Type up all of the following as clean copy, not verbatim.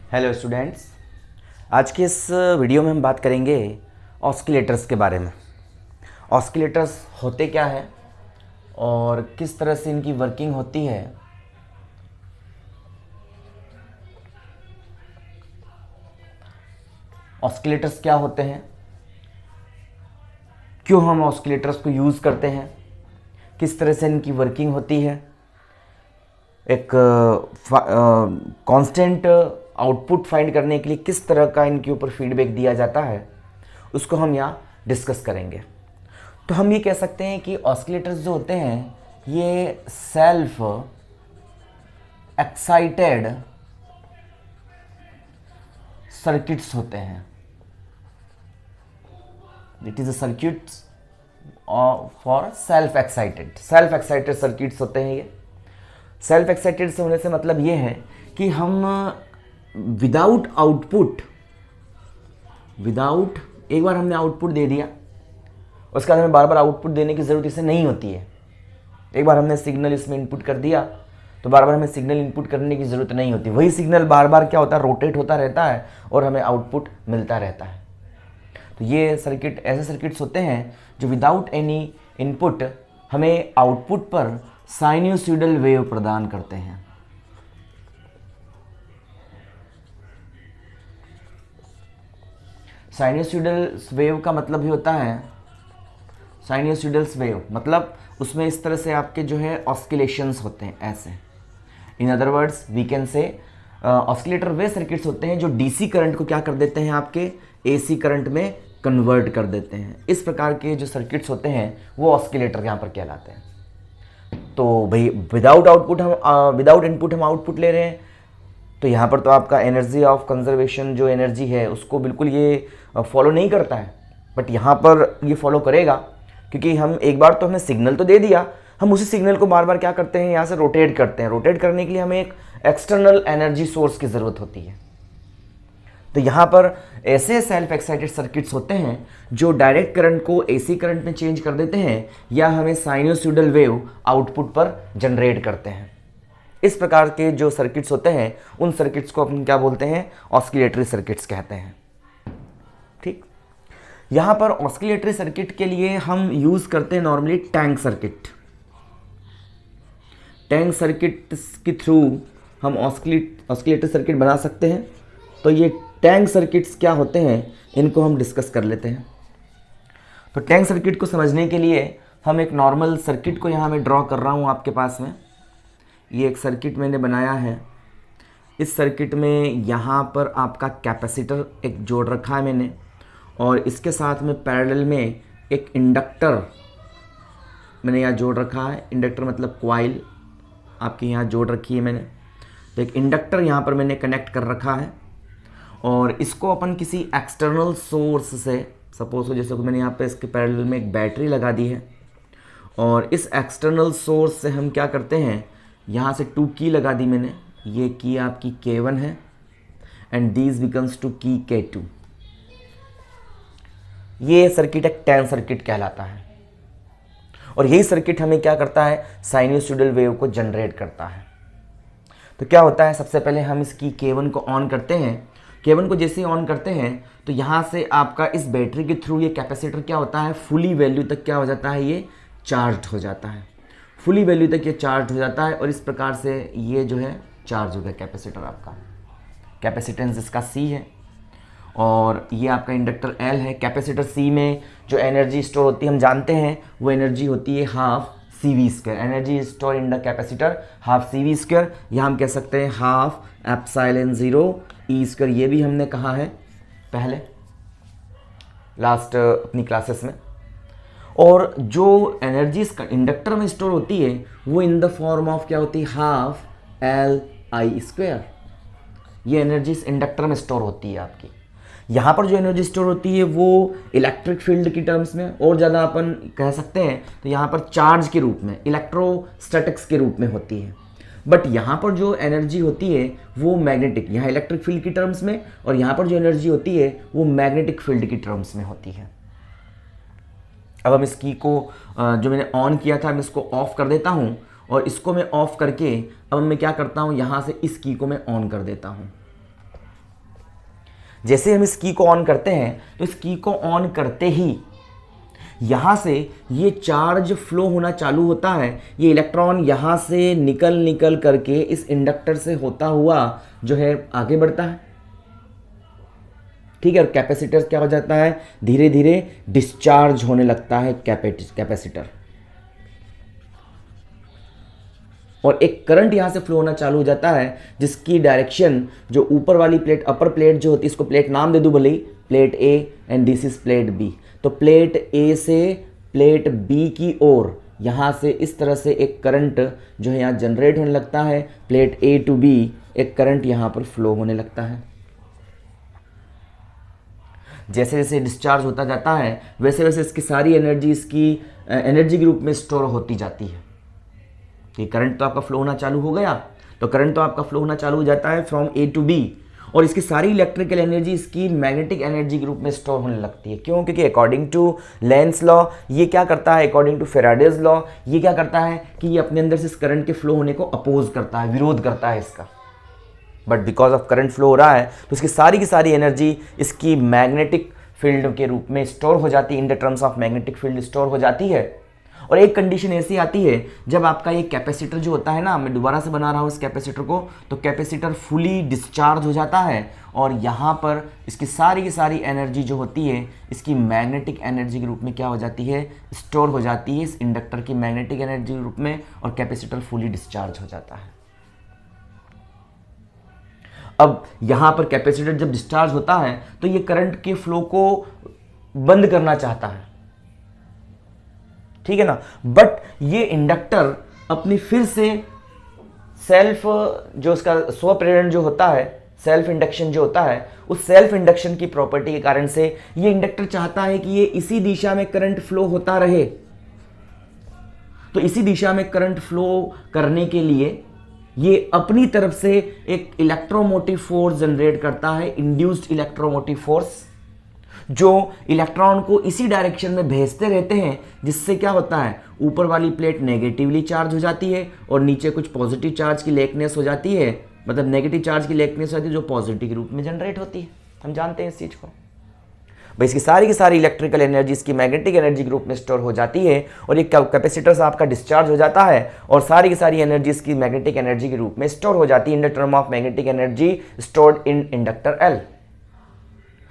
Hello students. आज के इस वीडियो में हम बात करेंगे ऑस्किलेटर्स के बारे में। ऑस्किलेटर्स होते क्या हैं और किस तरह से इनकी वर्किंग होती है। ऑस्किलेटर्स क्या होते हैं, क्यों हम ऑस्किलेटर्स को यूज़ करते हैं, किस तरह से इनकी वर्किंग होती है, एक कांस्टेंट आउटपुट फाइंड करने के लिए किस तरह का इनके ऊपर फीडबैक दिया जाता है, उसको हम यहाँ डिस्कस करेंगे। तो हम ये कह सकते हैं कि ऑस्किलेटर्स जो होते हैं ये सेल्फ एक्साइटेड सर्किट्स होते हैं। It is a circuits for self excited circuits होते हैं ये। सेल्फ एक्साइटेड से होने से मतलब ये है कि हम विदाउट एक बार हमने आउटपुट दे दिया, उसके बाद हमें बार बार आउटपुट देने की ज़रूरत इसे नहीं होती है। एक बार हमने सिग्नल इसमें इनपुट कर दिया तो बार बार हमें सिग्नल इनपुट करने की ज़रूरत नहीं होती। वही सिग्नल बार बार क्या होता है, रोटेट होता रहता है और हमें आउटपुट मिलता रहता है। तो ये सर्किट ऐसे सर्किट्स होते हैं जो विदाउट एनी इनपुट हमें आउटपुट पर साइनोसॉइडल वेव प्रदान करते हैं। साइनोसॉइडल वेव का मतलब ही होता है, साइनोसॉइडल्स वेव मतलब उसमें इस तरह से आपके जो है ऑस्किलेशंस होते हैं ऐसे। In other words we can say oscillator वे सर्किट्स होते हैं जो डीसी करंट को क्या कर देते हैं, आपके एसी करंट में कन्वर्ट कर देते हैं। इस प्रकार के जो सर्किट्स होते हैं वो ऑस्किलेटर यहाँ पर कहलाते हैं। तो भाई विदाउट इनपुट हम आउटपुट ले रहे हैं, तो यहाँ पर तो आपका एनर्जी ऑफ कंजर्वेशन जो एनर्जी है उसको बिल्कुल ये फॉलो नहीं करता है, बट यहाँ पर ये फॉलो करेगा क्योंकि हम एक बार तो हमें सिग्नल तो दे दिया, हम उसी सिग्नल को बार बार क्या करते हैं, यहाँ से रोटेट करते हैं। रोटेट करने के लिए हमें एक एक्सटर्नल एनर्जी सोर्स की ज़रूरत होती है। तो यहाँ पर ऐसे सेल्फ एक्साइटेड सर्किट्स होते हैं जो डायरेक्ट करंट को एसी करंट में चेंज कर देते हैं या हमें साइनोसॉइडल वेव आउटपुट पर जनरेट करते हैं। इस प्रकार के जो सर्किट्स होते हैं उन सर्किट्स को अपन क्या बोलते हैं, ऑस्किलेटरी सर्किट्स कहते हैं। ठीक, यहाँ पर ऑस्किलेटरी सर्किट के लिए हम यूज करते हैं normally tank circuit. Tank circuit के थ्रू हम ऑस्किलेटरी सर्किट बना सकते हैं। तो ये टैंक सर्किट्स क्या होते हैं इनको हम डिस्कस कर लेते हैं। तो टैंक सर्किट को समझने के लिए हम एक नॉर्मल सर्किट को यहाँ मैं ड्रॉ कर रहा हूँ आपके पास में। ये एक सर्किट मैंने बनाया है। इस सर्किट में यहाँ पर आपका कैपेसिटर एक जोड़ रखा है मैंने, और इसके साथ में पैरेलल में एक इंडक्टर मैंने यहाँ जोड़ रखा है। इंडक्टर मतलब कॉइल आपके यहाँ जोड़ रखी है मैंने। तो एक इंडक्टर यहाँ पर मैंने कनेक्ट कर रखा है और इसको अपन किसी एक्सटर्नल सोर्स से, सपोज जैसे कि मैंने यहाँ पे इसके पैरेलल में एक बैटरी लगा दी है, और इस एक्सटर्नल सोर्स से हम क्या करते हैं, यहाँ से 2 की लगा दी मैंने। ये की आपकी K1 है एंड दिस बिकम्स टू की K2। ये सर्किट एक टैंक सर्किट कहलाता है और यही सर्किट हमें क्या करता है, साइनोसॉइडल वेव को जनरेट करता है। तो क्या होता है, सबसे पहले हम इसकी K1 को ऑन करते हैं। K1 को जैसे ही ऑन करते हैं तो यहाँ से आपका इस बैटरी के थ्रू ये कैपेसिटर क्या होता है, फुली वैल्यू तक क्या हो जाता है, ये चार्ज हो जाता है। फुली वैल्यू तक ये चार्ज हो जाता है और इस प्रकार से ये जो है चार्ज हो गया कैपेसिटर आपका। कैपेसिटेंस इसका C है और ये आपका इंडक्टर L है। कैपेसिटर C में जो एनर्जी स्टोर होती है हम जानते हैं वो एनर्जी होती है half CV²। Energy store in the capacitor half CV², या हम कह सकते हैं हाफ एप्सिलॉन 0 E²। ये भी हमने कहा है पहले लास्ट अपनी क्लासेस में। और जो एनर्जी इसका इंडक्टर में स्टोर होती है वो इन द फॉर्म ऑफ क्या होती है, हाफ LI²। ये एनर्जी इस इंडक्टर में स्टोर होती है आपकी। यहाँ पर जो एनर्जी स्टोर होती है वो इलेक्ट्रिक फील्ड की टर्म्स में, और ज़्यादा अपन कह सकते हैं तो यहाँ पर चार्ज के रूप में, इलेक्ट्रोस्टैटिक्स के रूप में होती है। बट यहाँ पर जो एनर्जी होती है वो मैग्नेटिक, यहाँ इलेक्ट्रिक फील्ड की टर्म्स में, और यहाँ पर जो एनर्जी होती है वो मैग्नेटिक फील्ड की टर्म्स में होती है। अब हम इस की को जो मैंने ऑन किया था मैं इसको ऑफ कर देता हूँ, और इसको मैं ऑफ करके अब मैं क्या करता हूँ, यहाँ से इस की को मैं ऑन कर देता हूँ। जैसे हम इस की को ऑन करते हैं तो इस की को ऑन करते ही यहाँ से ये चार्ज फ्लो होना चालू होता है। ये इलेक्ट्रॉन यहाँ से निकल निकल करके इस इंडक्टर से होता हुआ जो है आगे बढ़ता है, ठीक है। और कैपेसिटर क्या हो जाता है, धीरे धीरे डिस्चार्ज होने लगता है कैपेसिटर, और एक करंट यहां से फ्लो होना चालू हो जाता है जिसकी डायरेक्शन जो ऊपर वाली प्लेट, अपर प्लेट जो होती है, इसको प्लेट नाम दे दूं भले ही, plate A and this is plate B. तो प्लेट ए से प्लेट बी की ओर यहां से इस तरह से एक करंट जो है यहां जनरेट होने लगता है। प्लेट ए टू बी एक करंट यहां पर फ्लो होने लगता है। जैसे जैसे डिस्चार्ज होता जाता है वैसे वैसे इसकी सारी एनर्जी इसकी एनर्जी के रूप में स्टोर होती जाती है। ये करंट तो आपका फ्लो होना चालू हो गया, तो करंट तो आपका फ्लो होना चालू हो जाता है फ्रॉम ए टू बी, और इसकी सारी इलेक्ट्रिकल एनर्जी इसकी मैग्नेटिक एनर्जी के रूप में स्टोर होने लगती है। क्यों? क्योंकि अकॉर्डिंग टू लेंस लॉ ये क्या करता है, अकॉर्डिंग टू फेराडेज लॉ ये क्या करता है कि ये अपने अंदर से इस करंट के फ्लो होने को अपोज करता है, विरोध करता है इसका। But because of current flow हो रहा है तो इसकी सारी की सारी एनर्जी इसकी मैग्नेटिक फील्ड के रूप में स्टोर हो जाती है, in the terms of magnetic field store हो जाती है। और एक कंडीशन ऐसी आती है जब आपका ये कैपेसिटर जो होता है ना, मैं दोबारा से बना रहा हूँ इस कैपेसिटर को, तो कैपेसिटर फुली डिस्चार्ज हो जाता है और यहाँ पर इसकी सारी की सारी एनर्जी जो होती है इसकी मैग्नेटिक एनर्जी के रूप में क्या हो जाती है, स्टोर हो जाती है इस इंडक्टर की मैग्नेटिक एनर्जी के रूप में, और कैपेसिटर फुली डिस्चार्ज हो जाता है। अब यहाँ पर कैपेसिटर जब डिस्चार्ज होता है तो ये करंट के फ्लो को बंद करना चाहता है, ठीक है ना। बट ये इंडक्टर अपनी फिर से सेल्फ जो उसका स्व प्रेरण जो होता है, सेल्फ इंडक्शन जो होता है, उस सेल्फ इंडक्शन की प्रॉपर्टी के कारण से ये इंडक्टर चाहता है कि ये इसी दिशा में करंट फ्लो होता रहे। तो इसी दिशा में करंट फ्लो करने के लिए ये अपनी तरफ से एक इलेक्ट्रोमोटिव फोर्स जनरेट करता है, इंड्यूस्ड इलेक्ट्रोमोटिव फोर्स, जो इलेक्ट्रॉन को इसी डायरेक्शन में भेजते रहते हैं, जिससे क्या होता है, ऊपर वाली प्लेट नेगेटिवली चार्ज हो जाती है और नीचे कुछ पॉजिटिव चार्ज की लेकनेस हो जाती है, मतलब नेगेटिव चार्ज की लेकनेस होती है जो पॉजिटिव के रूप में जनरेट होती है। हम जानते हैं इस चीज़ को। भाई इसकी सारी की सारी इलेक्ट्रिकल एनर्जी इसकी मैग्नेटिक एनर्जी के रूप में स्टोर हो जाती है, और ये कैपेसिटर से आपका डिस्चार्ज हो जाता है और सारी की सारी एनर्जी इसकी मैग्नेटिक एनर्जी के रूप में स्टोर हो जाती है in the term of magnetic energy stored in inductor L.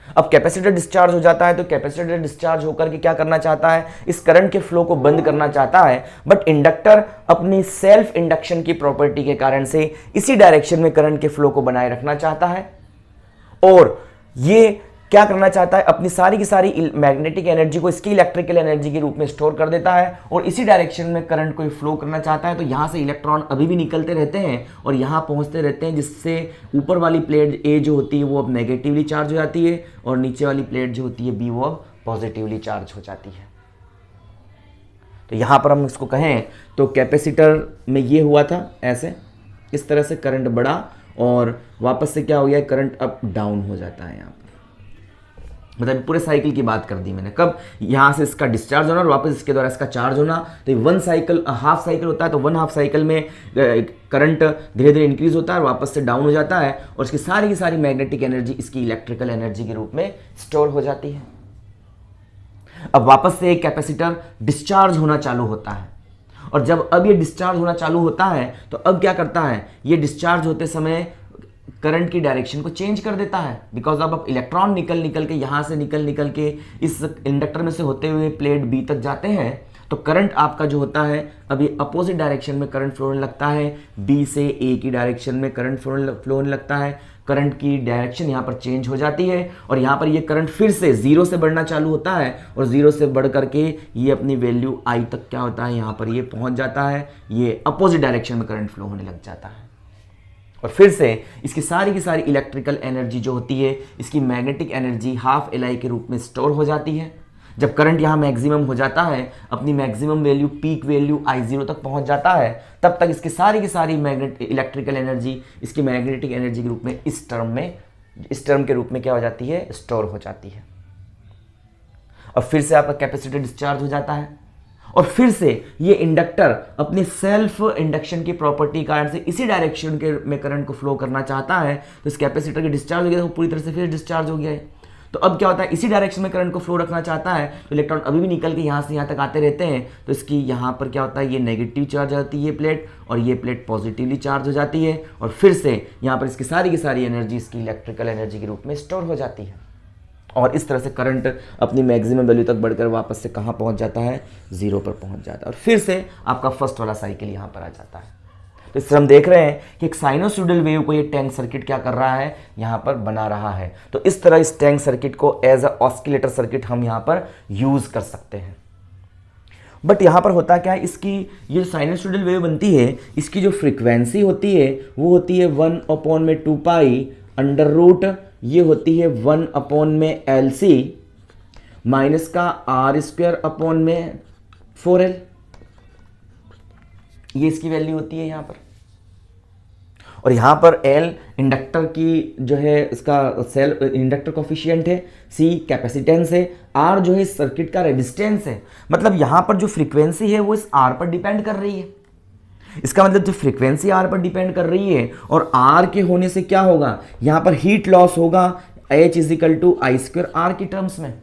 अब कैपेसिटर डिस्चार्ज हो जाता है तो कैपेसिटर डिस्चार्ज होकर के क्या करना चाहता है, इस करंट के फ्लो को बंद करना चाहता है। बट इंडक्टर अपनी सेल्फ इंडक्शन की प्रॉपर्टी के कारण से इसी डायरेक्शन में करंट के फ्लो को बनाए रखना चाहता है, और ये क्या करना चाहता है, अपनी सारी की सारी मैग्नेटिक एनर्जी को इसकी इलेक्ट्रिकल एनर्जी के रूप में स्टोर कर देता है और इसी डायरेक्शन में करंट को फ्लो करना चाहता है। तो यहाँ से इलेक्ट्रॉन अभी भी निकलते रहते हैं और यहाँ पहुँचते रहते हैं, जिससे ऊपर वाली प्लेट ए जो होती है वो अब नेगेटिवली चार्ज हो जाती है और नीचे वाली प्लेट जो होती है बी वो अब पॉजिटिवली चार्ज हो जाती है। तो यहाँ पर हम इसको कहें तो कैपेसिटर में ये हुआ था, ऐसे इस तरह से करंट बढ़ा और वापस से क्या हो गया, करंट अप डाउन हो जाता है। यहाँ पर मतलब पूरे साइकिल की बात कर दी मैंने, कब यहाँ से इसका डिस्चार्ज होना और वापस इसके द्वारा इसका चार्ज होना। तो वन साइकिल, हाफ साइकिल होता है, तो वन हाफ साइकिल में करंट धीरे धीरे इंक्रीज होता है और वापस से डाउन हो जाता है, और इसकी सारी की सारी मैग्नेटिक एनर्जी इसकी इलेक्ट्रिकल एनर्जी के रूप में स्टोर हो जाती है। अब वापस से एक कैपेसिटर डिस्चार्ज होना चालू होता है, और जब अब ये डिस्चार्ज होना चालू होता है तो अब क्या करता है, ये डिस्चार्ज होते समय करंट की डायरेक्शन को चेंज कर देता है, बिकॉज अब इलेक्ट्रॉन निकल के यहाँ से निकल के इस इंडक्टर में से होते हुए प्लेट बी तक जाते हैं, तो करंट आपका जो होता है अभी अपोजिट डायरेक्शन में करंट फ्लो होने लगता है, बी से ए की डायरेक्शन में करंट फ्लो होने लगता है। करंट की डायरेक्शन यहाँ पर चेंज हो जाती है और यहाँ पर ये करंट फिर से जीरो से बढ़ना चालू होता है, और जीरो से बढ़ करके ये अपनी वैल्यू आई तक क्या होता है, यहाँ पर ये पहुँच जाता है, ये अपोजिट डायरेक्शन में करंट फ्लो होने लग जाता है। और फिर से इसकी सारी की सारी इलेक्ट्रिकल एनर्जी जो होती है इसकी magnetic energy half L I के रूप में स्टोर हो जाती है। जब करंट यहाँ मैक्सिमम हो जाता है, अपनी maximum value peak value I0 तक पहुँच जाता है, तब तक इसकी सारी की सारी इलेक्ट्रिकल एनर्जी इसकी मैग्नेटिक एनर्जी के रूप में इस टर्म के रूप में क्या हो जाती है, स्टोर हो जाती है। और फिर से आपका कैपेसिटर डिस्चार्ज हो जाता है और फिर से ये इंडक्टर अपने सेल्फ इंडक्शन की प्रॉपर्टी कारण से इसी डायरेक्शन के में करंट को फ्लो करना चाहता है, तो इस कैपेसिटर की डिस्चार्ज हो गया, तो पूरी तरह से फिर डिस्चार्ज हो गया है। तो अब क्या होता है, इसी डायरेक्शन में करंट को फ्लो रखना चाहता है, तो इलेक्ट्रॉन अभी भी निकल के यहाँ से यहाँ तक आते रहते हैं, तो इसकी यहाँ पर क्या होता है, ये नेगेटिव चार्ज आती है ये प्लेट, और ये प्लेट पॉजिटिवली चार्ज हो जाती है, और फिर से यहाँ पर इसकी सारी की सारी एनर्जी इसकी इलेक्ट्रिकल एनर्जी के रूप में स्टोर हो जाती है, और इस तरह से करंट अपनी मैक्सिमम वैल्यू तक बढ़कर वापस से कहाँ पहुँच जाता है, 0 पर पहुँच जाता है, और फिर से आपका फर्स्ट वाला साइकिल यहाँ पर आ जाता है। तो इससे हम देख रहे हैं कि एक साइनोसॉइडल वेव को ये टैंक सर्किट क्या कर रहा है, यहाँ पर बना रहा है। तो इस तरह इस टैंक सर्किट को एज अ ऑस्किलेटर सर्किट हम यहाँ पर यूज कर सकते हैं। बट यहाँ पर होता क्या है, इसकी ये साइनोसॉइडल वेव बनती है, इसकी जो फ्रीक्वेंसी होती है वो होती है 1/2π अंडर रूट, ये होती है 1/LC माइनस का R²/4L, ये इसकी वैल्यू होती है यहाँ पर। और यहाँ पर L इंडक्टर की जो है इसका सेल इंडक्टर कोफिशिएंट है, C कैपेसिटेंस है, R जो है इस सर्किट का रेजिस्टेंस है। मतलब यहाँ पर जो फ्रीक्वेंसी है वो इस R पर डिपेंड कर रही है। इसका मतलब जो फ्रीक्वेंसी R पर डिपेंड कर रही है, और R के होने से क्या होगा, यहाँ पर हीट लॉस होगा H = I²R की टर्म्स में।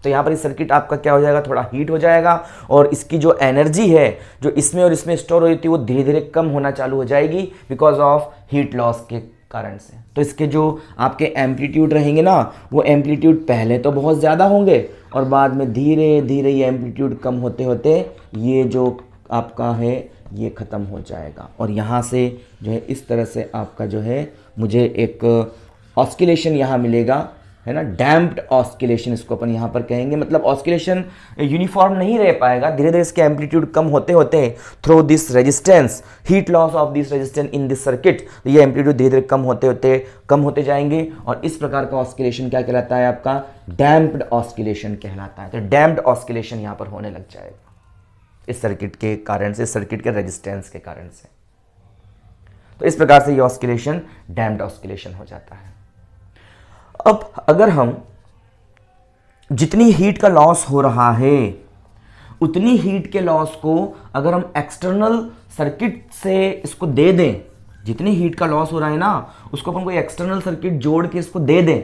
तो यहाँ पर इस सर्किट आपका क्या हो जाएगा, थोड़ा हीट हो जाएगा, और इसकी जो एनर्जी है जो इसमें और इसमें स्टोर होती है वो धीरे धीरे कम होना चालू हो जाएगी बिकॉज ऑफ हीट लॉस के कारण से। तो इसके जो आपके एम्पलीट्यूड रहेंगे ना, वो एम्पलीट्यूड पहले तो बहुत ज़्यादा होंगे, और बाद में धीरे धीरे ये एम्पलीट्यूड कम होते होते ये जो आपका है ये ख़त्म हो जाएगा, और यहाँ से जो है इस तरह से आपका जो है मुझे एक ऑस्किलेशन यहाँ मिलेगा, है ना, डैम्प्ड ऑस्किलेशन इसको अपन यहाँ पर कहेंगे। मतलब ऑस्किलेशन यूनिफॉर्म नहीं रह पाएगा, धीरे धीरे इसके एम्पलीट्यूड कम होते होते through this resistance, heat loss of this resistance in this circuit, तो ये एम्पलीट्यूड धीरे धीरे कम होते जाएंगे, और इस प्रकार का ऑस्किलेशन क्या कहलाता है, आपका डैम्प्ड ऑस्किलेशन कहलाता है। तो डैम्प्ड ऑस्किलेशन यहाँ पर होने लग जाएगा इस सर्किट के कारण से, सर्किट के रेजिस्टेंस के कारण से। तो इस प्रकार से ये ऑस्किलेशन डैम्प्ड ऑस्किलेशन हो जाता है। अब अगर हम जितनी हीट का लॉस हो रहा है उतनी हीट के लॉस को अगर हम एक्सटर्नल सर्किट से इसको दे दें, जितनी हीट का लॉस हो रहा है ना उसको अपन कोई एक्सटर्नल सर्किट जोड़ के इसको दे दें,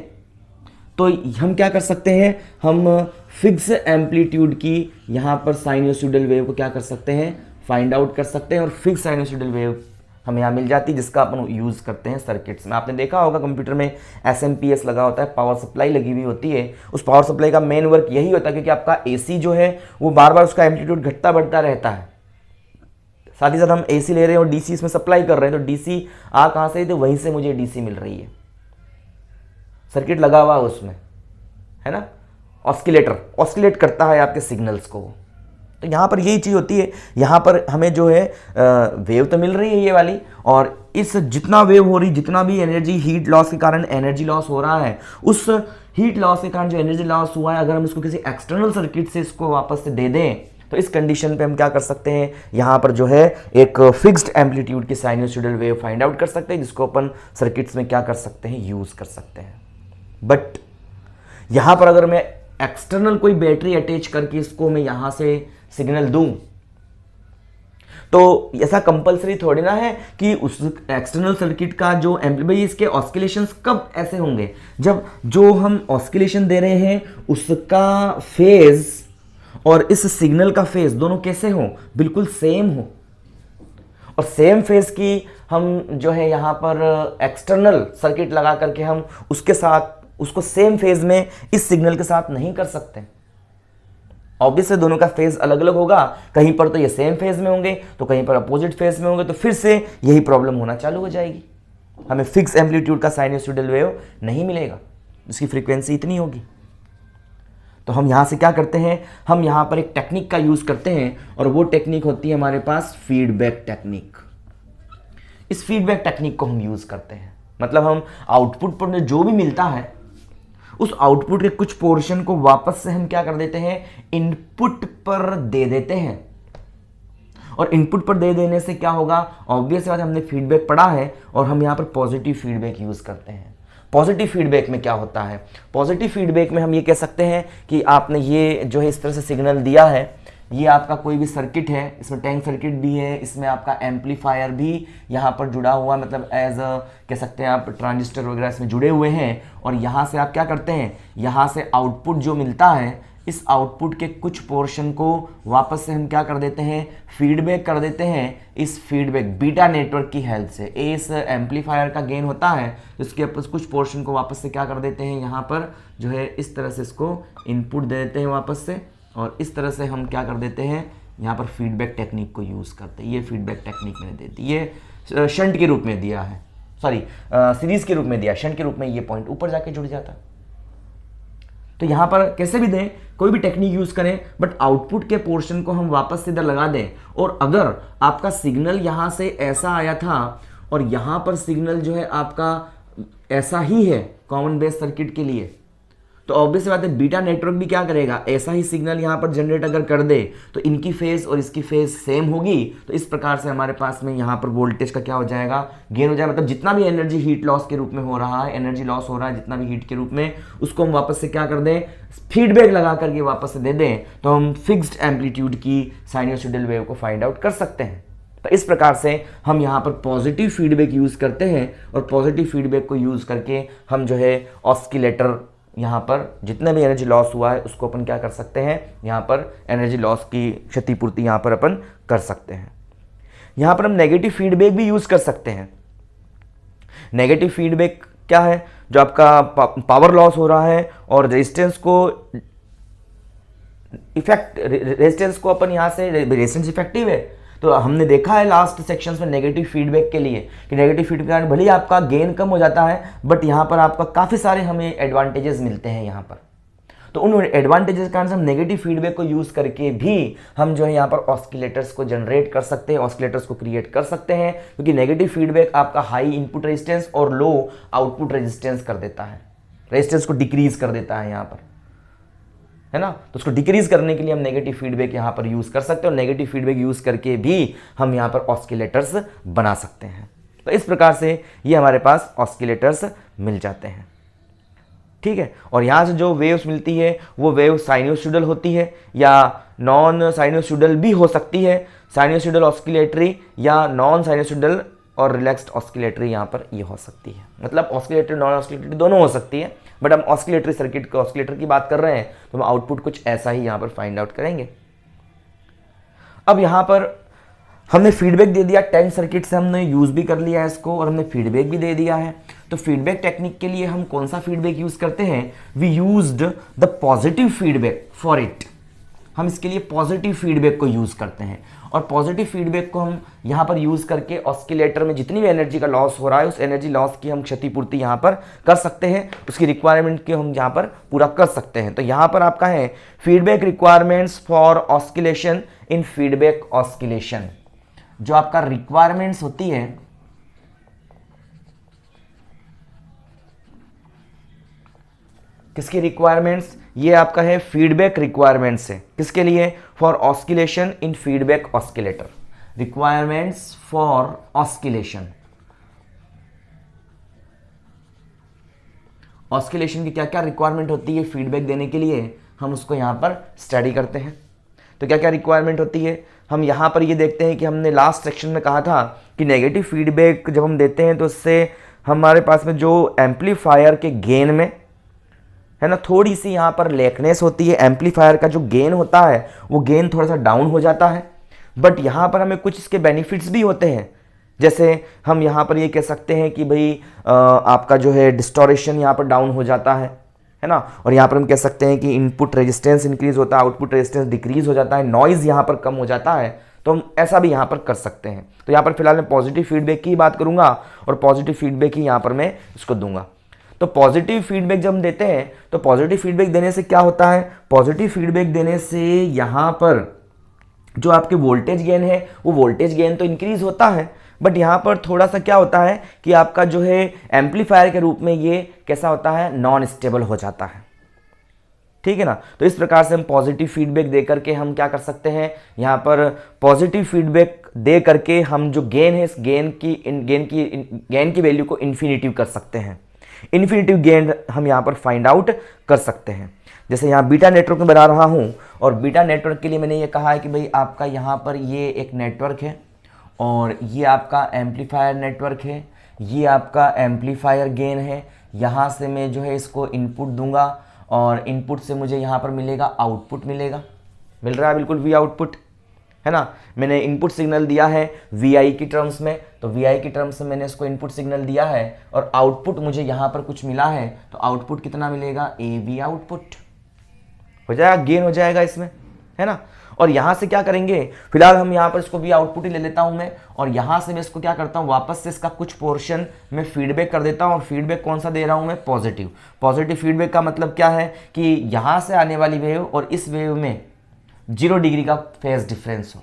तो हम क्या कर सकते हैं, हम फिक्स एम्पलीट्यूड की यहाँ पर साइनोसॉइडल वेव को क्या कर सकते हैं, फाइंड आउट कर सकते हैं, और फिक्स साइनोसॉइडल वेव हमें यहाँ मिल जाती है, जिसका अपन यूज़ करते हैं सर्किट्स में। आपने देखा होगा कंप्यूटर में SMP लगा होता है, पावर सप्लाई लगी हुई होती है। उस पावर सप्लाई का मेन वर्क यही होता है, क्योंकि आपका AC जो है वो बार बार उसका एम्पलीट्यूड घटता बढ़ता रहता है। साथ ही साथ हम AC ले रहे हैं और DC इसमें सप्लाई कर रहे हैं, तो DC आ कहाँ से, तो वहीं से मुझे DC मिल रही है, सर्किट लगा हुआ है उसमें, है ना। ऑस्किलेटर ऑस्किलेट करता है आपके सिग्नल्स को। तो यहाँ पर यही चीज़ होती है, यहाँ पर हमें जो है वेव तो मिल रही है ये वाली, और इस जितना वेव हो रही, जितना भी एनर्जी हीट लॉस के कारण एनर्जी लॉस हो रहा है, उस हीट लॉस के कारण जो एनर्जी लॉस हुआ है, अगर हम इसको किसी एक्सटर्नल सर्किट से इसको वापस से दे दें, तो इस कंडीशन पे हम क्या कर सकते हैं, यहाँ पर जो है एक फिक्स्ड एम्पलीट्यूड की साइनोसॉइडल वेव फाइंड आउट कर सकते हैं, जिसको अपन सर्किट्स में क्या कर सकते हैं, यूज़ कर सकते हैं। बट यहाँ पर अगर मैं एक्सटर्नल कोई बैटरी अटैच करके इसको मैं यहाँ से सिग्नल दूं, तो ऐसा कंपलसरी थोड़ी ना है कि उस एक्सटर्नल सर्किट का जो एम्पलीफायर, इसके ऑस्किलेशंस कब ऐसे होंगे, जब जो हम ऑस्किलेशन दे रहे हैं उसका फेज और इस सिग्नल का फेज दोनों कैसे हो, बिल्कुल सेम हो। और सेम फेज की हम जो है यहाँ पर एक्सटर्नल सर्किट लगा करके हम उसके साथ उसको सेम फेज में इस सिग्नल के साथ नहीं कर सकते। ऑब्वियसली दोनों का फेज अलग अलग होगा, कहीं पर तो ये सेम फेज में होंगे, तो कहीं पर अपोजिट फेज में होंगे, तो फिर से यही प्रॉब्लम होना चालू हो जाएगी, हमें फिक्स एम्पलीट्यूड का साइनोसॉइडल वेव नहीं मिलेगा, जिसकी फ्रीक्वेंसी इतनी होगी। तो हम यहाँ से क्या करते हैं, हम यहाँ पर एक टेक्निक का यूज करते हैं, और वो टेक्निक होती है हमारे पास फीडबैक टेक्निक। इस फीडबैक टेक्निक को हम यूज करते हैं, मतलब हम आउटपुट पर जो भी मिलता है उस आउटपुट के कुछ पोर्शन को वापस से हम क्या कर देते हैं, इनपुट पर दे देते हैं। और इनपुट पर दे देने से क्या होगा, ऑब्वियस बात, हमने फीडबैक पढ़ा है, और हम यहाँ पर पॉजिटिव फीडबैक यूज करते हैं। पॉजिटिव फीडबैक में क्या होता है, पॉजिटिव फीडबैक में हम ये कह सकते हैं कि आपने ये जो है इस तरह से सिग्नल दिया है, ये आपका कोई भी सर्किट है, इसमें टैंक सर्किट भी है, इसमें आपका एम्पलीफायर भी यहाँ पर जुड़ा हुआ, मतलब एज अ कह सकते हैं आप ट्रांजिस्टर वगैरह इसमें जुड़े हुए हैं। और यहाँ से आप क्या करते हैं, यहाँ से आउटपुट जो मिलता है, इस आउटपुट के कुछ पोर्शन को वापस से हम क्या कर देते हैं, फीडबैक कर देते हैं इस फीडबैक बीटा नेटवर्क की हेल्प से। इस एम्पलीफायर का गेन होता है, इसके कुछ पोर्शन को वापस से क्या कर देते हैं, यहाँ पर जो है इस तरह से इसको इनपुट दे देते हैं वापस से, और इस तरह से हम क्या कर देते हैं, यहाँ पर फीडबैक टेक्निक को यूज़ करते हैं। ये फीडबैक टेक्निक मैंने दे दी, ये शंट के रूप में दिया है, सॉरी सीरीज़ के रूप में दिया, शंट के रूप में ये पॉइंट ऊपर जाके जुड़ जाता है। तो यहाँ पर कैसे भी दें, कोई भी टेक्निक यूज़ करें, बट आउटपुट के पोर्शन को हम वापस से इधर लगा दें। और अगर आपका सिग्नल यहाँ से ऐसा आया था और यहाँ पर सिग्नल जो है आपका ऐसा ही है कॉमन बेस सर्किट के लिए, तो ऑब्वियस बात है बीटा नेटवर्क भी क्या करेगा, ऐसा ही सिग्नल यहाँ पर जनरेट अगर कर दे तो इनकी फेज और इसकी फेज सेम होगी। तो इस प्रकार से हमारे पास में यहाँ पर वोल्टेज का क्या हो जाएगा, गेन हो जाएगा। मतलब जितना भी एनर्जी हीट लॉस के रूप में हो रहा है, एनर्जी लॉस हो रहा है जितना भी हीट के रूप में, उसको हम वापस से क्या कर दें, फीडबैक लगा करके वापस से दे दें, तो हम फिक्स्ड एम्पलीट्यूड की साइनोसॉइडल वेव को फाइंड आउट कर सकते हैं। तो इस प्रकार से हम यहाँ पर पॉजिटिव फीडबैक यूज़ करते हैं, और पॉजिटिव फीडबैक को यूज़ करके हम जो है ऑस्किलेटर, यहाँ पर जितने भी एनर्जी लॉस हुआ है उसको अपन क्या कर सकते हैं, यहाँ पर एनर्जी लॉस की क्षतिपूर्ति यहाँ पर अपन कर सकते हैं। यहाँ पर हम नेगेटिव फीडबैक भी यूज़ कर सकते हैं। नेगेटिव फीडबैक क्या है, जो आपका पावर लॉस हो रहा है और रेजिस्टेंस को अपन यहाँ से, रेजिस्टेंस इफेक्टिव है, तो हमने देखा है लास्ट सेक्शंस में नेगेटिव फीडबैक के लिए कि नेगेटिव फीडबैक के कारण भले ही आपका गेन कम हो जाता है, बट यहाँ पर आपका काफ़ी सारे हमें एडवांटेजेस मिलते हैं यहाँ पर। तो उन एडवांटेजेस के कारण हम नेगेटिव फीडबैक को यूज़ करके भी हम जो है यहाँ पर ऑस्किलेटर्स को जनरेट कर सकते हैं, ऑस्किलेटर्स को क्रिएट कर सकते हैं, क्योंकि नेगेटिव फीडबैक आपका हाई इनपुट रेजिस्टेंस और लो आउटपुट रेजिस्टेंस कर देता है, रेजिस्टेंस को डिक्रीज कर देता है यहाँ पर, है ना। तो उसको डिक्रीज करने के लिए हम नेगेटिव फीडबैक यहाँ पर यूज़ कर सकते हैं, और नेगेटिव फीडबैक यूज़ करके भी हम यहाँ पर ऑस्किलेटर्स बना सकते हैं। तो इस प्रकार से ये हमारे पास ऑस्किलेटर्स मिल जाते हैं, ठीक है। और यहाँ से जो वेव्स मिलती है वो वेव साइनोसॉइडल होती है या नॉन साइनोसॉइडल भी हो सकती है, साइनोसॉइडल ऑस्किलेटरी या नॉन साइनोसॉइडल और रिलैक्स्ड ऑस्किलेटरी यहाँ पर ये हो सकती है। मतलब ऑस्किलेटरी नॉन ऑस्किलेटरी दोनों हो सकती है, बट हम ऑस्किलेटरी सर्किट को, ऑस्किलेटर की बात कर रहे हैं, तो हम आउटपुट कुछ ऐसा ही यहाँ पर फाइंड आउट करेंगे। अब यहाँ पर हमने फीडबैक दे दिया, टैंक सर्किट से हमने यूज़ भी कर लिया है इसको, और हमने फीडबैक भी दे दिया है। तो फीडबैक टेक्निक के लिए हम कौन सा फीडबैक यूज़ करते हैं, we used the positive feedback for it. हम इसके लिए पॉजिटिव फीडबैक को यूज़ करते हैं, और पॉजिटिव फीडबैक को हम यहाँ पर यूज़ करके ऑस्किलेटर में जितनी भी एनर्जी का लॉस हो रहा है उस एनर्जी लॉस की हम क्षतिपूर्ति यहाँ पर कर सकते हैं, उसकी रिक्वायरमेंट की हम यहाँ पर पूरा कर सकते हैं। तो यहाँ पर आपका है feedback requirements for oscillation in feedback oscillation. जो आपका रिक्वायरमेंट्स होती है, किसकी रिक्वायरमेंट्स, ये आपका है फीडबैक रिक्वायरमेंट्स है, किसके लिए, for oscillation in feedback oscillator. Requirements for oscillation, oscillation की क्या क्या रिक्वायरमेंट होती है फीडबैक देने के लिए, हम उसको यहाँ पर स्टडी करते हैं। तो क्या क्या रिक्वायरमेंट होती है, हम यहाँ पर ये देखते हैं कि हमने लास्ट सेक्शन में कहा था कि नेगेटिव फीडबैक जब हम देते हैं तो उससे हमारे पास में जो एम्पलीफायर के गेन में है ना, थोड़ी सी यहाँ पर लेकनेस होती है। एम्पलीफायर का जो गेन होता है वो गेन थोड़ा सा डाउन हो जाता है, बट यहाँ पर हमें कुछ इसके बेनिफिट्स भी होते हैं। जैसे हम यहाँ पर ये कह सकते हैं कि भाई आपका जो है डिस्टोरेशन यहाँ पर डाउन हो जाता है ना। और यहाँ पर हम कह सकते हैं कि इनपुट रेजिस्टेंस इंक्रीज होता है, आउटपुट रेजिस्टेंस डिक्रीज हो जाता है, नॉइज़ यहाँ पर कम हो जाता है। तो हम ऐसा भी यहाँ पर कर सकते हैं। तो यहाँ पर फिलहाल मैं पॉजिटिव फीडबैक की बात करूँगा, और पॉजिटिव फीडबैक ही यहाँ पर मैं इसको दूंगा। तो पॉजिटिव फीडबैक जब हम देते हैं तो पॉजिटिव फीडबैक देने से क्या होता है, पॉजिटिव फीडबैक देने से यहाँ पर जो आपके वोल्टेज गेन है वो वोल्टेज गेन तो इंक्रीज होता है, बट यहाँ पर थोड़ा सा क्या होता है कि आपका जो है एम्पलीफायर के रूप में ये कैसा होता है, नॉन स्टेबल हो जाता है, ठीक है ना। तो इस प्रकार से हम पॉजिटिव फीडबैक दे करके हम क्या कर सकते हैं, यहाँ पर पॉजिटिव फीडबैक दे करके हम जो गेन है इस गेन की वैल्यू को इन्फिनिटिव कर सकते हैं। इन्फिनिटिव गेन हम यहाँ पर फाइंड आउट कर सकते हैं। जैसे यहाँ बीटा नेटवर्क में बना रहा हूँ और बीटा नेटवर्क के लिए मैंने ये कहा है कि भाई आपका यहाँ पर ये एक नेटवर्क है और ये आपका एम्पलीफायर नेटवर्क है, ये आपका एम्पलीफायर गेन है। यहाँ से मैं जो है इसको इनपुट दूंगा और इनपुट से मुझे यहाँ पर मिलेगा आउटपुट मिलेगा, मिल रहा है बिल्कुल वी आउटपुट, है ना। मैंने इनपुट सिग्नल दिया है वी की टर्म्स में, तो वी की टर्म्स में मैंने इसको इनपुट सिग्नल दिया है और आउटपुट मुझे यहाँ पर कुछ मिला है, तो आउटपुट कितना मिलेगा, ए बी आउटपुट हो जाएगा, गेन हो जाएगा इसमें, है ना। और यहाँ से क्या करेंगे, फिलहाल हम यहाँ पर इसको भी आउटपुट ही ले लेता हूँ मैं, और यहाँ से मैं इसको क्या करता हूँ, वापस से इसका कुछ पोर्शन मैं फीडबैक कर देता हूँ। और फीडबैक कौन सा दे रहा हूँ मैं, पॉजिटिव। पॉजिटिव फीडबैक का मतलब क्या है कि यहाँ से आने वाली वेव और इस वेव में 0 डिग्री का फेज डिफरेंस हो,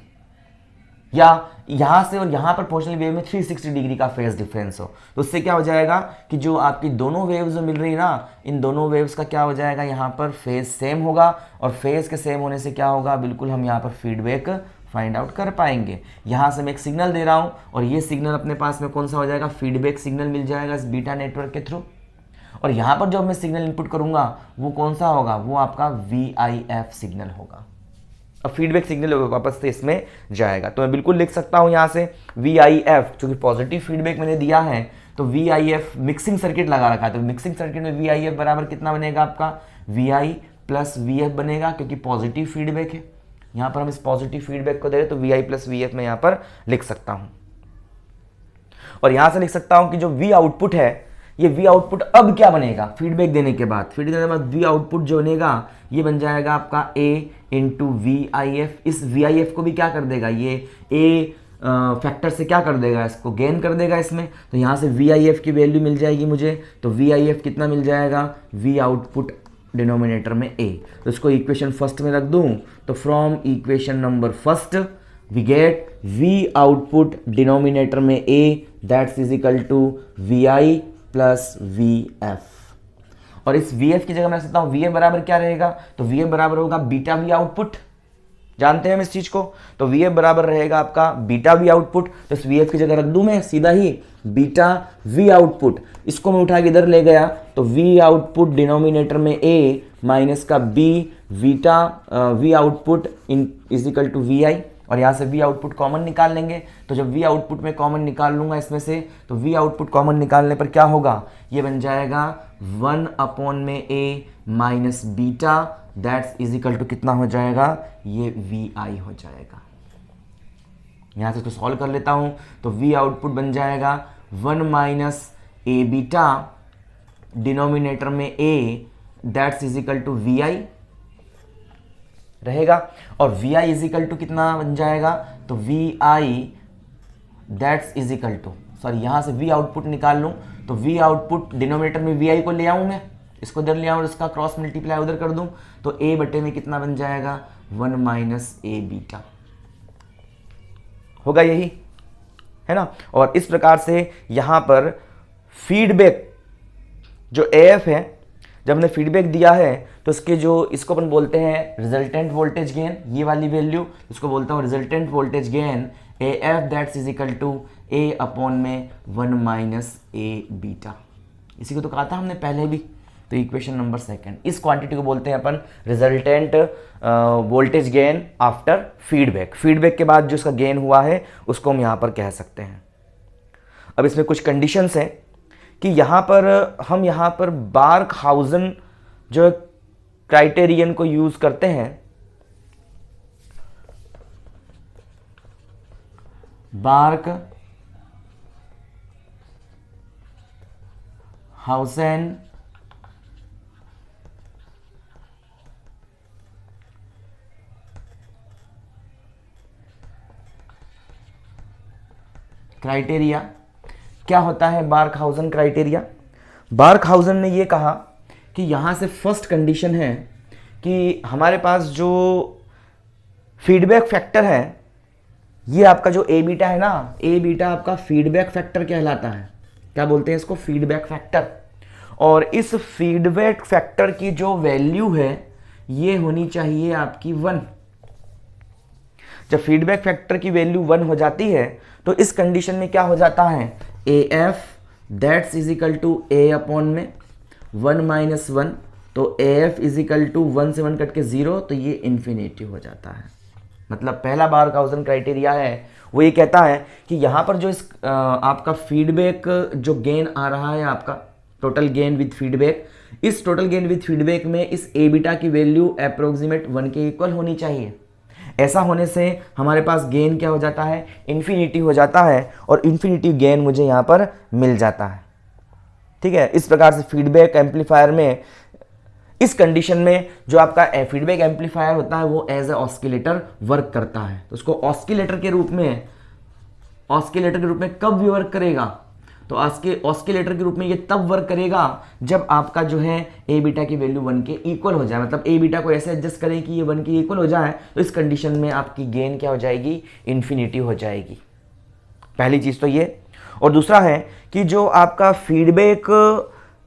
या यहाँ से और यहाँ पर पहुँचने वेव में 360 डिग्री का फेज डिफरेंस हो। तो उससे क्या हो जाएगा कि जो आपकी दोनों वेव्स मिल रही है ना, इन दोनों वेव्स का क्या हो जाएगा, यहाँ पर फेज सेम होगा, और फेज के सेम होने से क्या होगा, बिल्कुल हम यहाँ पर फीडबैक फाइंड आउट कर पाएंगे। यहाँ से मैं एक सिग्नल दे रहा हूँ और ये सिग्नल अपने पास में कौन सा हो जाएगा, फीडबैक सिग्नल मिल जाएगा इस बीटा नेटवर्क के थ्रू। और यहाँ पर जो मैं सिग्नल इनपुट करूँगा वो कौन सा होगा, वो आपका VIF सिग्नल होगा। अब फीडबैक सिग्नल वापस से इसमें जाएगा, तो मैं बिल्कुल लिख सकता हूँ यहाँ से VIF, क्योंकि पॉजिटिव फीडबैक मैंने दिया है तो VIF मिक्सिंग सर्किट लगा रखा है, तो मिक्सिंग सर्किट में VIF बराबर कितना बनेगा आपका, VI प्लस VF बनेगा, क्योंकि पॉजिटिव फीडबैक है। यहाँ पर हम इस पॉजिटिव फीडबैक को दे रहे तो VI प्लस VF मैं यहाँ पर लिख सकता हूँ। और यहाँ से लिख सकता हूँ कि जो V आउटपुट है, ये V आउटपुट अब क्या बनेगा, फीडबैक देने के बाद, फीडबैक देने के बाद V आउटपुट जो बनेगा ये बन जाएगा आपका A इंटू VIF। इस VIF को भी क्या कर देगा, ये A फैक्टर से क्या कर देगा, इसको गेन कर देगा इसमें, तो यहाँ से VIF की वैल्यू मिल जाएगी मुझे। तो VIF कितना मिल जाएगा, V आउटपुट डिनोमिनेटर में A, तो इसको इक्वेशन फर्स्ट में रख दूँ, तो from equation number first we get V output denominator में A that's is equal to VI plus VF। और इस VF की जगह मैं सकता हूँ VF बराबर क्या रहेगा, तो VF बराबर होगा बीटा V आउटपुट, जानते हैं हम इस चीज को, तो VF बराबर रहेगा आपका बीटा V आउटपुट। तो इस VF की जगह रख दूं मैं सीधा ही बीटा V आउटपुट, इसको मैं उठा के इधर ले गया, तो V आउटपुट डिनोमिनेटर में A माइनस का B beta V output is equal to VI, और यहाँ से V आउटपुट कॉमन निकाल लेंगे। तो जब V आउटपुट में कॉमन निकाल लूंगा इसमें से, तो V आउटपुट कॉमन निकालने पर क्या होगा, ये बन जाएगा 1 अपॉन में A minus beta that's is equal to कितना हो जाएगा, ये VI हो जाएगा। यहाँ से इसको सॉल्व कर लेता हूँ, तो V आउटपुट बन जाएगा 1 माइनस A बीटा डिनोमिनेटर में A that's is equal to VI रहेगा, और VI इज इक्वल टू कितना बन जाएगा, तो VI that's is equal to, sorry यहाँ से V आउटपुट निकाल लूँ, तो V आउटपुट डिनोमिनेटर में VI को ले आऊँ मैं, इसको इधर ले आऊँ और इसका क्रॉस मल्टीप्लाई उधर कर दूँ, तो A बटे में कितना बन जाएगा, 1 माइनस A बीटा होगा, यही है ना। और इस प्रकार से यहाँ पर फीडबैक जो AF है, जब हमने फीडबैक दिया है तो इसके जो, इसको अपन बोलते हैं रिजल्टेंट वोल्टेज गेन, ये वाली वैल्यू इसको बोलता हूँ resultant voltage gain AF that's is equal to A upon में 1 माइनस A बीटा, इसी को तो कहा था हमने पहले भी। तो इक्वेशन नंबर सेकंड, इस क्वांटिटी को बोलते हैं अपन resultant voltage gain after feedback. Feedback के बाद जो इसका गेन हुआ है उसको हम यहाँ पर कह सकते हैं। अब इसमें कुछ कंडीशंस हैं कि यहाँ पर हम यहाँ पर बार्कहाउज़न जो क्राइटेरियन को यूज करते हैं, बार्कहाउज़न क्राइटेरिया। क्या होता है बार्कहाउज़न क्राइटेरिया, बार्कहाउज़न ने ये कहा कि यहाँ से फर्स्ट कंडीशन है कि हमारे पास जो फीडबैक फैक्टर है, ये आपका जो A बीटा है ना, A बीटा आपका फीडबैक फैक्टर कहलाता है। क्या बोलते हैं इसको, फीडबैक फैक्टर। और इस फीडबैक फैक्टर की जो वैल्यू है ये होनी चाहिए आपकी 1। जब फीडबैक फैक्टर की वैल्यू 1 हो जाती है तो इस कंडीशन में क्या हो जाता है, AF that's is equal to A upon में 1 माइनस 1 तो AF इज इक्वल टू 1 से 1 कट के 0, तो ये इन्फिनिटी हो जाता है। मतलब पहला बारखाउज़न क्राइटेरिया है वो ये कहता है कि यहाँ पर जो इस आपका फीडबैक जो गेन आ रहा है, आपका टोटल गेन विद फीडबैक, इस टोटल गेन विद फीडबैक में इस ए बीटा की वैल्यू अप्रोक्सीमेट 1 के इक्वल होनी चाहिए। ऐसा होने से हमारे पास गेन क्या हो जाता है, इन्फिनिटी हो जाता है, और इन्फिनिटी गेन मुझे यहाँ पर मिल जाता है। ठीक है, इस प्रकार से फीडबैक एम्पलीफायर में, इस कंडीशन में जो आपका फीडबैक एम्पलीफायर होता है वो एज ए ऑस्किलेटर वर्क करता है। तो उसको ऑस्किलेटर के रूप में कब वर्क करेगा, तो ऑस्किलेटर के रूप में ये तब वर्क करेगा जब आपका जो है ए बीटा की वैल्यू 1 के इक्वल हो जाए। मतलब ए बीटा को ऐसे एडजस्ट करें कि ये 1 के इक्वल हो जाए, तो इस कंडीशन में आपकी गेन क्या हो जाएगी, इन्फिनिटी हो जाएगी। पहली चीज तो ये। और दूसरा है कि जो आपका फीडबैक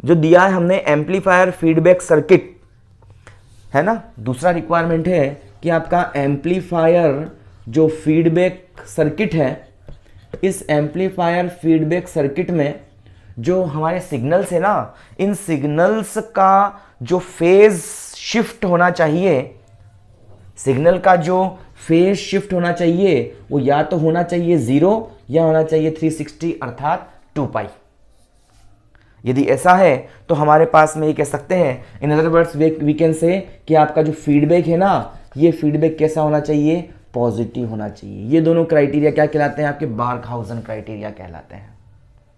जो दिया है हमने एम्पलीफायर फीडबैक सर्किट, है ना, दूसरा रिक्वायरमेंट है कि आपका एम्पलीफायर जो फीडबैक सर्किट है, इस एम्पलीफायर फीडबैक सर्किट में जो हमारे सिग्नल्स है ना, इन सिग्नल्स का जो फेज शिफ्ट होना चाहिए, सिग्नल का जो फेज शिफ्ट होना चाहिए वो या तो होना चाहिए 0 या होना चाहिए 360 अर्थात 2 पाई। यदि ऐसा है तो हमारे पास में ये कह सकते हैं, in other words we can say कि आपका जो फीडबैक है ना, ये फीडबैक कैसा होना चाहिए, पॉजिटिव होना चाहिए। ये दोनों क्राइटेरिया क्या कहलाते हैं, आपके बारखाउज़न क्राइटेरिया कहलाते हैं।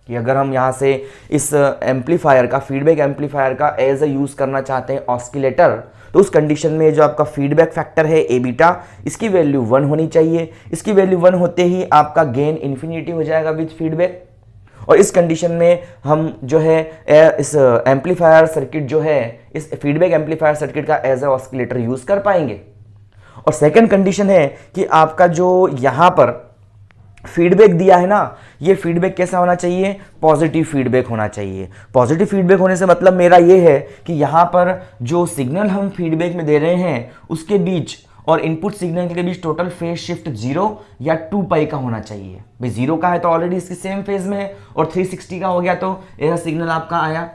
कि अगर हम यहाँ से इस एम्पलीफायर का, फीडबैक एम्पलीफायर का एज ए यूज़ करना चाहते हैं ऑस्किलेटर, तो उस कंडीशन में जो आपका फीडबैक फैक्टर है ए बीटा, इसकी वैल्यू 1 होनी चाहिए। इसकी वैल्यू 1 होते ही आपका गेन इन्फिनिटी हो जाएगा विद फीडबैक। और इस कंडीशन में हम जो है इस एम्पलीफायर सर्किट जो है, इस फीडबैक एम्पलीफायर सर्किट का एज ए ऑस्किलेटर यूज़ कर पाएंगे। और सेकंड कंडीशन है कि आपका जो यहाँ पर फीडबैक दिया है ना, ये फीडबैक कैसा होना चाहिए, पॉजिटिव फीडबैक होना चाहिए। पॉजिटिव फीडबैक होने से मतलब मेरा ये है कि यहाँ पर जो सिग्नल हम फीडबैक में दे रहे हैं उसके बीच और इनपुट सिग्नल के बीच टोटल फेज शिफ्ट 0 या 2 पाई का होना चाहिए। भाई 0 का है तो ऑलरेडी इसके सेम फेज में है, और 360 का हो गया तो ऐसा सिग्नल आपका आया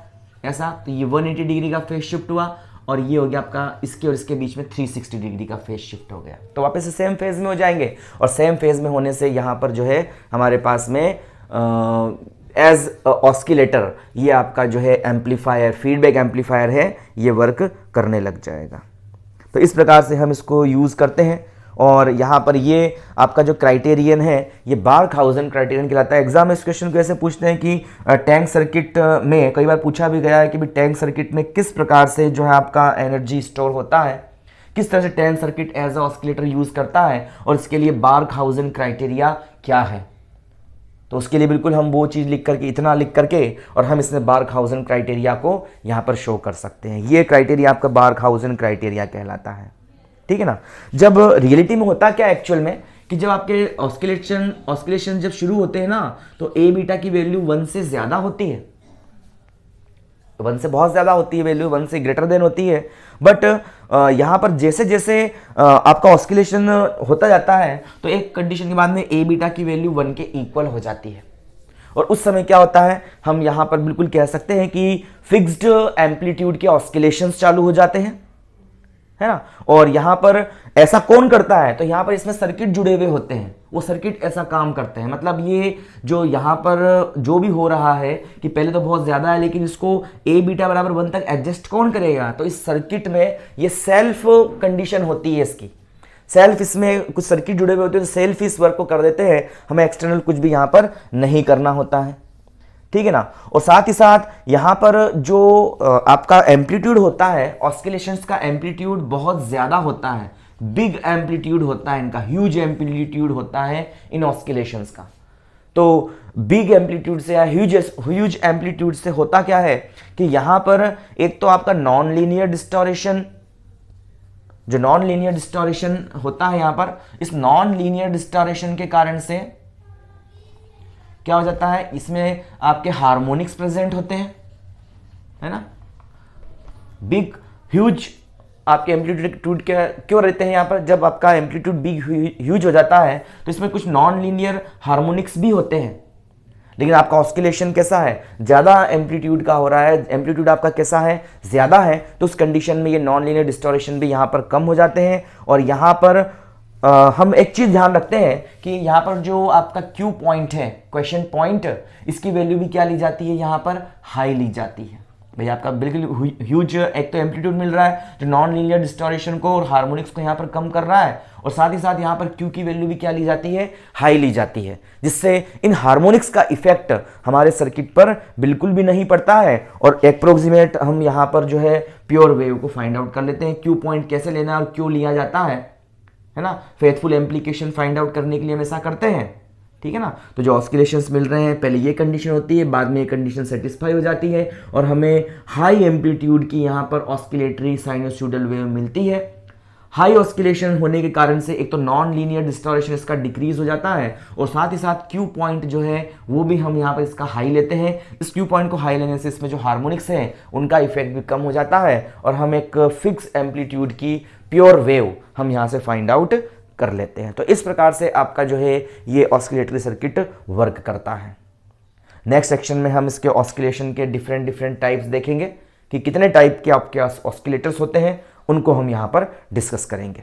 ऐसा, तो ये 180 डिग्री का फेज शिफ्ट हुआ, और ये हो गया आपका इसके और इसके बीच में 360 डिग्री का फेज शिफ्ट हो गया, तो वापस से सेम फेज में हो जाएंगे। और सेम फेज में होने से यहाँ पर जो है हमारे पास में एज ऑस्किलेटर ये आपका जो है एम्पलीफायर, फीडबैक एम्पलीफायर है, ये वर्क करने लग जाएगा। तो इस प्रकार से हम इसको यूज़ करते हैं। और यहाँ पर ये आपका जो क्राइटेरियन है ये बारखाउज़न क्राइटेरियन कहलाता है। एग्जाम में इस क्वेश्चन को ऐसे पूछते हैं कि टैंक सर्किट में कई बार पूछा भी गया है कि भी टैंक सर्किट में किस प्रकार से जो है आपका एनर्जी स्टोर होता है, किस तरह से tank circuit as a oscillator use करता है, और इसके लिए बारखाउज़न क्राइटेरिया क्या है। तो उसके लिए बिल्कुल हम वो चीज़ लिख करके, इतना लिख करके, और हम इसमें बारखाउज़न क्राइटेरिया को यहाँ पर शो कर सकते हैं। ये क्राइटेरिया आपका बारखाउज़न क्राइटेरिया कहलाता है। ठीक है ना। जब रियलिटी में होता क्या एक्चुअल में कि जब आपके ऑस्किलेशन जब शुरू होते हैं ना, तो ए बीटा की वैल्यू 1 से ज़्यादा होती है, 1 से बहुत ज़्यादा होती है, वैल्यू 1 से ग्रेटर देन होती है। बट यहाँ पर जैसे जैसे आपका ऑस्किलेशन होता जाता है तो एक कंडीशन के बाद में ए बीटा की वैल्यू 1 के इक्वल हो जाती है, और उस समय क्या होता है, हम यहाँ पर बिल्कुल कह सकते हैं कि फिक्स्ड एम्पलीट्यूड के ऑस्किलेशंस चालू हो जाते हैं, है ना। और यहाँ पर ऐसा कौन करता है, तो यहाँ पर इसमें सर्किट जुड़े हुए होते हैं, वो सर्किट ऐसा काम करते हैं। मतलब ये जो यहाँ पर जो भी हो रहा है कि पहले तो बहुत ज़्यादा है, लेकिन इसको ए बीटा बराबर 1 तक एडजस्ट कौन करेगा, तो इस सर्किट में ये सेल्फ कंडीशन होती है इसकी, सेल्फ, इसमें कुछ सर्किट जुड़े हुए होते हैं, तो सेल्फ इस वर्क को कर देते हैं, हमें एक्सटर्नल कुछ भी यहाँ पर नहीं करना होता है। ठीक है ना। और साथ ही साथ यहाँ पर जो आपका एम्पलीट्यूड होता है, ऑस्किलेशंस का एम्पलीट्यूड बहुत ज़्यादा होता है, बिग एम्पलीट्यूड होता है इनका, ह्यूज एम्पलीट्यूड होता है इन ऑस्किलेशंस का। तो बिग एम्पलीट्यूड से या ह्यूज एम्पलीट्यूड से होता क्या है कि यहाँ पर एक तो आपका नॉन लीनियर डिस्टोरेशन, जो नॉन लीनियर डिस्टोरेशन होता है यहाँ पर, इस नॉन लीनियर डिस्टोरेशन के कारण से क्या हो जाता है, इसमें आपके हार्मोनिक्स प्रेजेंट होते हैं, है ना। बिग ह्यूज आपके एम्पलीट्यूड क्यों रहते हैं यहाँ पर, जब आपका एम्पलीट्यूड बिग ह्यूज हो जाता है तो इसमें कुछ नॉन लीनियर हार्मोनिक्स भी होते हैं, लेकिन आपका ऑस्किलेशन कैसा है, ज़्यादा एम्पलीट्यूड का हो रहा है, एम्पलीट्यूड आपका कैसा है, ज़्यादा है, तो उस कंडीशन में ये नॉन लीनियर डिस्टोरेशन भी यहाँ पर कम हो जाते हैं। और यहाँ पर हम एक चीज़ ध्यान रखते हैं कि यहाँ पर जो आपका क्यू पॉइंट है, क्वेश्चन पॉइंट, इसकी वैल्यू भी क्या ली जाती है, यहाँ पर हाई ली जाती है। भाई आपका बिल्कुल ह्यूज एक तो एम्पलीट्यूड मिल रहा है जो नॉन लीनियर डिस्टोरेशन को और हार्मोनिक्स को यहाँ पर कम कर रहा है, और साथ ही साथ यहाँ पर क्यू की वैल्यू भी क्या ली जाती है, हाई ली जाती है, जिससे इन हार्मोनिक्स का इफेक्ट हमारे सर्किट पर बिल्कुल भी नहीं पड़ता है। और अप्रोक्सीमेट हम यहाँ पर जो है प्योर वेव को फाइंड आउट कर लेते हैं, क्यू पॉइंट कैसे लेना है और क्यों लिया जाता है ना, फेथफुल एम्प्लीकेशन फाइंड आउट करने के लिए हम ऐसा करते हैं, ठीक है ना। तो जो ऑस्किलेशंस मिल रहे हैं, पहले ये कंडीशन होती है, बाद में ये कंडीशन सेटिस्फाई हो जाती है और हमें हाई एम्पलीट्यूड की यहाँ पर ऑस्किलेटरी साइनोसॉइडल वेव मिलती है। हाई ऑस्किलेशन होने के कारण से एक तो नॉन लीनियर डिस्टोरेशन इसका डिक्रीज हो जाता है, और साथ ही साथ क्यू पॉइंट जो है वो भी हम यहाँ पर इसका हाई लेते हैं। इस क्यू पॉइंट को हाई लेने से इसमें जो हार्मोनिक्स है उनका इफेक्ट भी कम हो जाता है, और हम एक फिक्स एम्पलीट्यूड की प्योर वेव हम यहाँ से फाइंड आउट कर लेते हैं। तो इस प्रकार से आपका जो है ये ऑस्किलेटरी सर्किट वर्क करता है। नेक्स्ट सेक्शन में हम इसके ऑस्किलेशन के डिफरेंट टाइप्स देखेंगे कि कितने टाइप के आपके ऑस्किलेटर्स होते हैं, उनको हम यहाँ पर डिस्कस करेंगे।